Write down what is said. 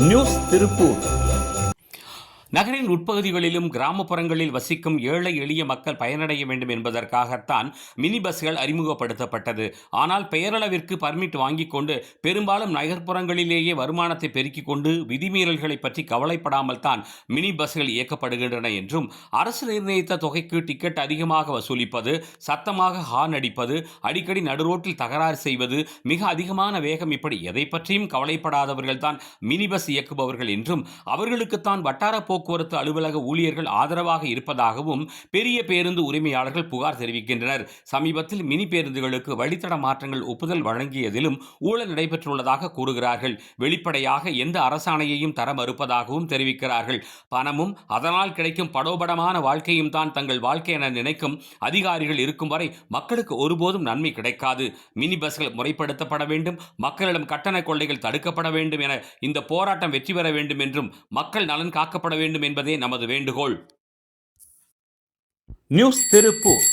News Tiruppur. நகரின் உட்பகுதிகளிலும் கிராமப்புறங்களில் வசிக்கும் ஏழை எளிய மக்கள் பயனடைய வேண்டும் என்பதற்காகத்தான் மினி பஸ்கள் அறிமுகப்படுத்தப்பட்டது. ஆனால் பெயரளவிற்கு பர்மிட் வாங்கிக் கொண்டு பெரும்பாலும் நகர்ப்புறங்களிலேயே வருமானத்தை பெருக்கிக் கொண்டு விதிமீறல்களை பற்றி கவலைப்படாமல் தான் மினி பஸ்கள் இயக்கப்படுகின்றன என்றும், அரசு நிர்ணயித்த தொகைக்கு டிக்கெட் அதிகமாக வசூலிப்பது, சத்தமாக ஹார்ன் அடிப்பது, அடிக்கடி நடுரோட்டில் தகராறு செய்வது, மிக அதிகமான வேகம், இப்படி எதை பற்றியும் கவலைப்படாதவர்கள் தான் மினி பஸ் இயக்குபவர்கள் என்றும், அவர்களுக்குத்தான் வட்டார போக்குவரத்து அலுவலக ஊழியர்கள் ஆதரவாக இருப்பதாகவும் பெரிய பேருந்து உரிமையாளர்கள் புகார் தெரிவிக்கின்றனர். சமீபத்தில் மினி பேருந்துகளுக்கு வழித்தட மாற்றங்கள் ஒப்புதல் வழங்கியதிலும் ஊழல் நடைபெற்றுள்ளதாக கூறுகிறார்கள். வெளிப்படையாக எந்த அரசாணையையும் தர மறுப்பதாகவும் தெரிவிக்கிறார்கள். பணமும் அதனால் கிடைக்கும் படோபடமான வாழ்க்கையும் தான் தங்கள் வாழ்க்கை என நினைக்கும் அதிகாரிகள் இருக்கும் வரை மக்களுக்கு ஒருபோதும் நன்மை கிடைக்காது. மினி பஸ்கள் முறைப்படுத்தப்பட வேண்டும், மக்களிடம் கட்டண கொள்ளைகள் தடுக்கப்பட வேண்டும் என இந்த போராட்டம் வெற்றி பெற வேண்டும் என்றும், மக்கள் நலன் காக்கப்பட வேண்டும் என்பதே நமது வேண்டுகோள். நியூஸ் திருப்பூர்.